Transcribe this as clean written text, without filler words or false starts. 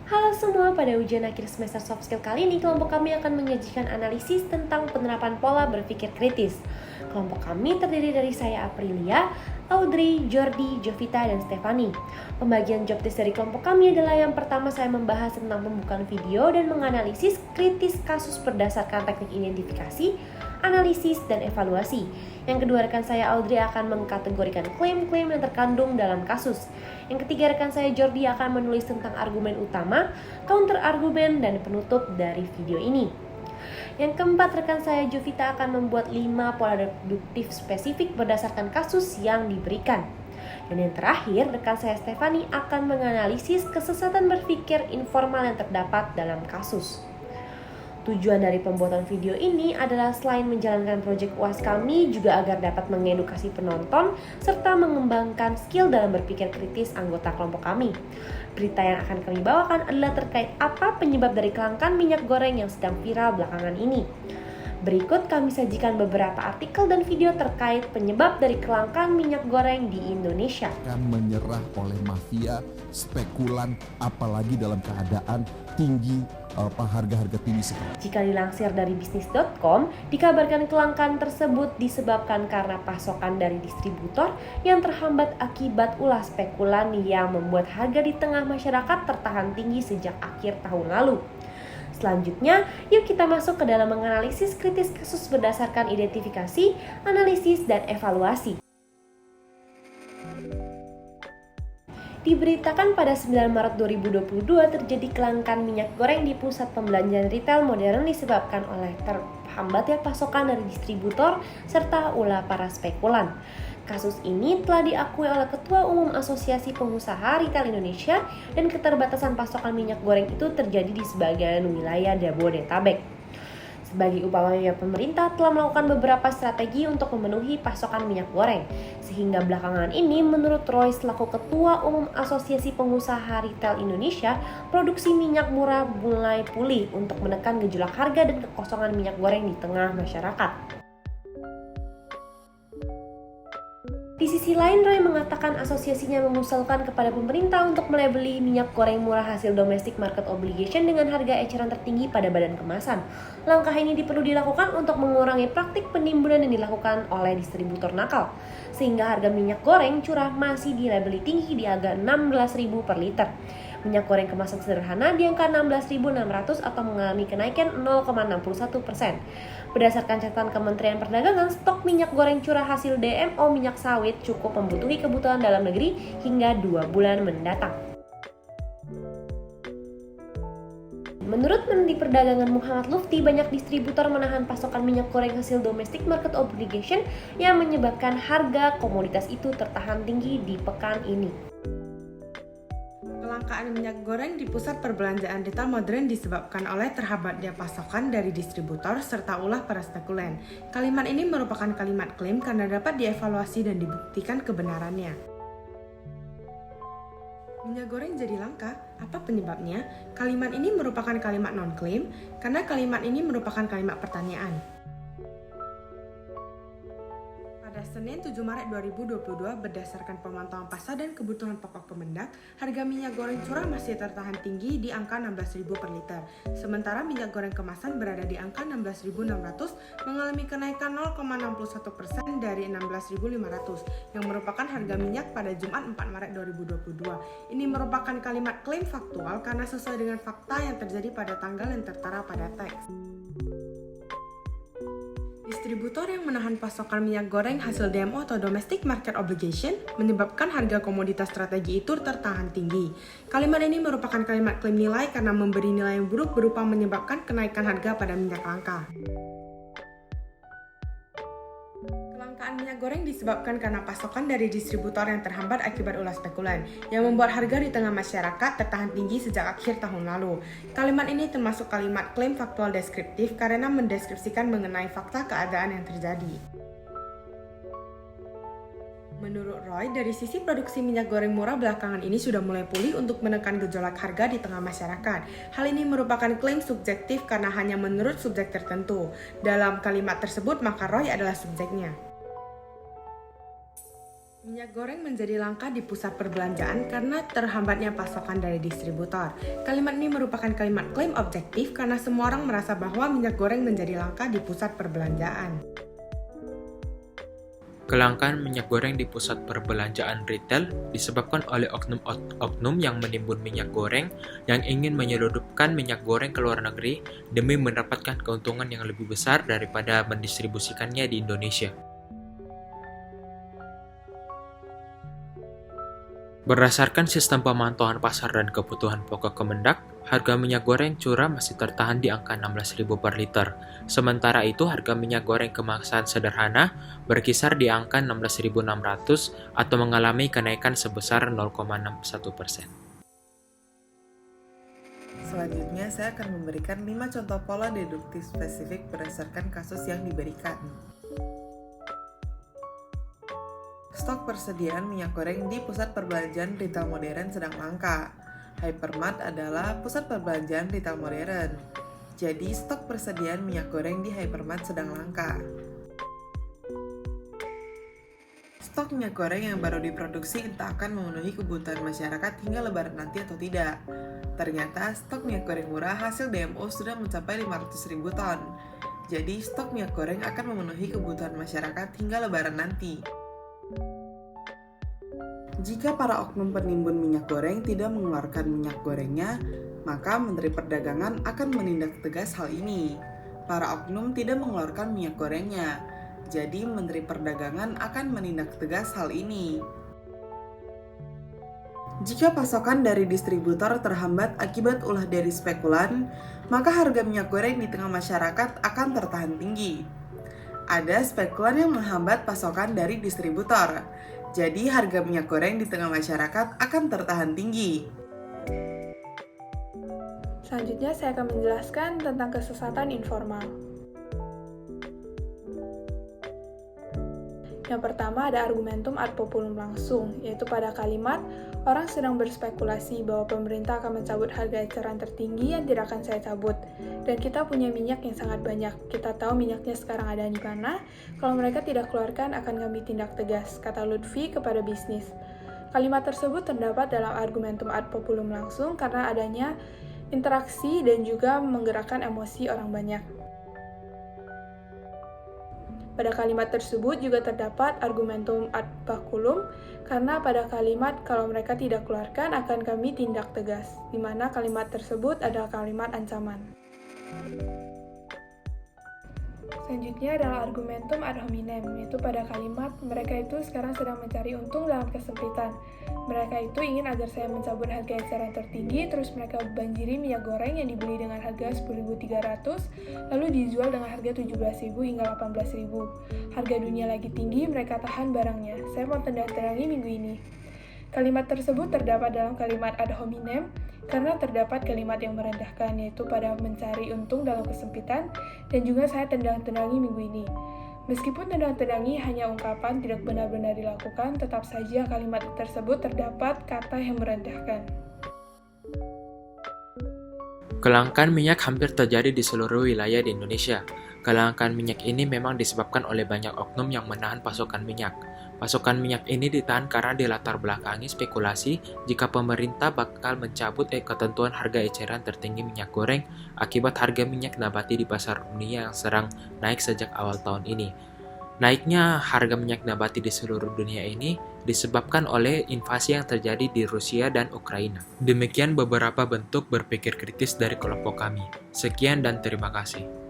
Halo semua, pada ujian akhir semester soft skill kali ini kelompok kami akan menyajikan analisis tentang penerapan pola berpikir kritis. Kelompok kami terdiri dari saya Aprilia, Audrey, Jordi, Jovita, dan Stefani. Pembagian job desk dari kelompok kami adalah yang pertama saya membahas tentang pembukaan video dan menganalisis kritis kasus berdasarkan teknik identifikasi, analisis, dan evaluasi. Yang kedua, rekan saya Audrey akan mengkategorikan klaim-klaim yang terkandung dalam kasus. Yang ketiga, rekan saya Jordi akan menulis tentang argumen utama, counter argumen, dan penutup dari video ini. Yang keempat, rekan saya Jovita akan membuat 5 pola deduktif spesifik berdasarkan kasus yang diberikan. Dan yang terakhir, rekan saya Stefani akan menganalisis kesesatan berpikir informal yang terdapat dalam kasus. Tujuan dari pembuatan video ini adalah selain menjalankan proyek UAS kami juga agar dapat mengedukasi penonton serta mengembangkan skill dalam berpikir kritis anggota kelompok kami. Berita yang akan kami bawakan adalah terkait apa penyebab dari kelangkaan minyak goreng yang sedang viral belakangan ini. Berikut kami sajikan beberapa artikel dan video terkait penyebab dari kelangkaan minyak goreng di Indonesia. Akan menyerah oleh mafia, spekulan, apalagi dalam keadaan tinggi harga-harga tinggi sekarang. Jika dilansir dari bisnis.com, dikabarkan kelangkaan tersebut disebabkan karena pasokan dari distributor yang terhambat akibat ulah spekulan yang membuat harga di tengah masyarakat tertahan tinggi sejak akhir tahun lalu. Selanjutnya, yuk kita masuk ke dalam menganalisis kritis kasus berdasarkan identifikasi, analisis, dan evaluasi. Diberitakan pada 9 Maret 2022 terjadi kelangkaan minyak goreng di pusat pembelanjaan retail modern disebabkan oleh terhambatnya pasokan dari distributor serta ulah para spekulan. Kasus ini telah diakui oleh Ketua Umum Asosiasi Pengusaha Retail Indonesia dan keterbatasan pasokan minyak goreng itu terjadi di sebagian wilayah Jabodetabek. Sebagai upaya pemerintah telah melakukan beberapa strategi untuk memenuhi pasokan minyak goreng. Sehingga belakangan ini menurut Roy selaku Ketua Umum Asosiasi Pengusaha Retail Indonesia, produksi minyak murah mulai pulih untuk menekan gejolak harga dan kekosongan minyak goreng di tengah masyarakat. Di sisi lain, Roy mengatakan asosiasinya mengusulkan kepada pemerintah untuk melabeli minyak goreng murah hasil domestic market obligation dengan harga eceran tertinggi pada badan kemasan. Langkah ini perlu dilakukan untuk mengurangi praktik penimbunan yang dilakukan oleh distributor nakal, sehingga harga minyak goreng curah masih dilabeli tinggi di harga 16.000 per liter. Minyak goreng kemasan sederhana di angka 16.600 atau mengalami kenaikan 0,61%. Berdasarkan catatan Kementerian Perdagangan, stok minyak goreng curah hasil DMO minyak sawit cukup membutuhi kebutuhan dalam negeri hingga 2 bulan mendatang. Menurut Menteri Perdagangan Muhammad Lutfi, banyak distributor menahan pasokan minyak goreng hasil domestic market obligation yang menyebabkan harga komoditas itu tertahan tinggi di pekan ini. Kelangkaan minyak goreng di pusat perbelanjaan retail modern disebabkan oleh terhambatnya pasokan dari distributor serta ulah para spekulan. Kalimat ini merupakan kalimat klaim karena dapat dievaluasi dan dibuktikan kebenarannya. Minyak goreng jadi langka, apa penyebabnya? Kalimat ini merupakan kalimat non-klaim karena kalimat ini merupakan kalimat pertanyaan. Pada Senin 7 Maret 2022, berdasarkan pemantauan pasar dan kebutuhan pokok Kemendak, harga minyak goreng curah masih tertahan tinggi di angka 16.000 per liter. Sementara minyak goreng kemasan berada di angka 16.600 mengalami kenaikan 0,61% dari 16.500 yang merupakan harga minyak pada Jumat 4 Maret 2022. Ini merupakan kalimat klaim faktual karena sesuai dengan fakta yang terjadi pada tanggal yang tertera pada teks. Distributor yang menahan pasokan minyak goreng hasil DMO atau Domestic Market Obligation menyebabkan harga komoditas strategi itu tertahan tinggi. Kalimat ini merupakan kalimat klaim nilai karena memberi nilai yang buruk berupa menyebabkan kenaikan harga pada minyak langka. Kelangkaan minyak goreng disebabkan karena pasokan dari distributor yang terhambat akibat ulah spekulan, yang membuat harga di tengah masyarakat tertahan tinggi sejak akhir tahun lalu. Kalimat ini termasuk kalimat klaim faktual deskriptif karena mendeskripsikan mengenai fakta keadaan yang terjadi. Menurut Roy, dari sisi produksi minyak goreng murah belakangan ini sudah mulai pulih untuk menekan gejolak harga di tengah masyarakat. Hal ini merupakan klaim subjektif karena hanya menurut subjek tertentu. Dalam kalimat tersebut, maka Roy adalah subjeknya. Minyak goreng menjadi langka di pusat perbelanjaan karena terhambatnya pasokan dari distributor. Kalimat ini merupakan kalimat klaim objektif karena semua orang merasa bahwa minyak goreng menjadi langka di pusat perbelanjaan. Kelangkaan minyak goreng di pusat perbelanjaan retail disebabkan oleh oknum-oknum yang menimbun minyak goreng yang ingin menyelundupkan minyak goreng ke luar negeri demi mendapatkan keuntungan yang lebih besar daripada mendistribusikannya di Indonesia. Berdasarkan sistem pemantauan pasar dan kebutuhan pokok Kemendak, harga minyak goreng curah masih tertahan di angka 16.000 per liter. Sementara itu, harga minyak goreng kemasan sederhana berkisar di angka 16.600 atau mengalami kenaikan sebesar 0,61%. Selanjutnya, saya akan memberikan 5 contoh pola deduktif spesifik berdasarkan kasus yang diberikan. Stok persediaan minyak goreng di pusat perbelanjaan retail modern sedang langka. Hypermart adalah pusat perbelanjaan retail modern. Jadi, stok persediaan minyak goreng di Hypermart sedang langka. Stok minyak goreng yang baru diproduksi entah akan memenuhi kebutuhan masyarakat hingga lebaran nanti atau tidak. Ternyata, stok minyak goreng murah hasil DMO sudah mencapai 500.000 ton. Jadi, stok minyak goreng akan memenuhi kebutuhan masyarakat hingga lebaran nanti. Jika para oknum penimbun minyak goreng tidak mengeluarkan minyak gorengnya, maka Menteri Perdagangan akan menindak tegas hal ini. Para oknum tidak mengeluarkan minyak gorengnya, jadi Menteri Perdagangan akan menindak tegas hal ini. Jika pasokan dari distributor terhambat akibat ulah dari spekulan, maka harga minyak goreng di tengah masyarakat akan tertahan tinggi. Ada spekulan yang menghambat pasokan dari distributor, jadi harga minyak goreng di tengah masyarakat akan tertahan tinggi. Selanjutnya saya akan menjelaskan tentang kesesatan informal. Yang pertama ada argumentum ad populum langsung, yaitu pada kalimat orang sedang berspekulasi bahwa pemerintah akan mencabut harga eceran tertinggi yang tidak akan saya cabut. Dan kita punya minyak yang sangat banyak. Kita tahu minyaknya sekarang ada di mana. Kalau mereka tidak keluarkan akan kami tindak tegas, kata Lutfi kepada bisnis. Kalimat tersebut terdapat dalam argumentum ad populum langsung karena adanya interaksi dan juga menggerakkan emosi orang banyak. Pada kalimat tersebut juga terdapat argumentum ad baculum, karena pada kalimat kalau mereka tidak keluarkan akan kami tindak tegas, di mana kalimat tersebut adalah kalimat ancaman. Selanjutnya adalah argumentum ad hominem, yaitu pada kalimat mereka itu sekarang sedang mencari untung dalam kesempitan. Mereka itu ingin agar saya mencabut harga eceran tertinggi, terus mereka banjiri minyak goreng yang dibeli dengan harga 10.300, lalu dijual dengan harga 17.000 hingga 18.000. Harga dunia lagi tinggi, mereka tahan barangnya. Saya mau tanda-tangi minggu ini. Kalimat tersebut terdapat dalam kalimat ad hominem, karena terdapat kalimat yang merendahkan, yaitu pada mencari untung dalam kesempitan, dan juga saya tendang-tendangi minggu ini. Meskipun tendang-tendangi hanya ungkapan tidak benar-benar dilakukan, tetap saja kalimat tersebut terdapat kata yang merendahkan. Kelangkaan minyak hampir terjadi di seluruh wilayah di Indonesia. Kelangkaan minyak ini memang disebabkan oleh banyak oknum yang menahan pasokan minyak. Pasokan minyak ini ditahan karena dilatar belakangi spekulasi jika pemerintah bakal mencabut ketentuan harga eceran tertinggi minyak goreng akibat harga minyak nabati di pasar dunia yang sedang naik sejak awal tahun ini. Naiknya harga minyak nabati di seluruh dunia ini disebabkan oleh invasi yang terjadi di Rusia dan Ukraina. Demikian beberapa bentuk berpikir kritis dari kelompok kami. Sekian dan terima kasih.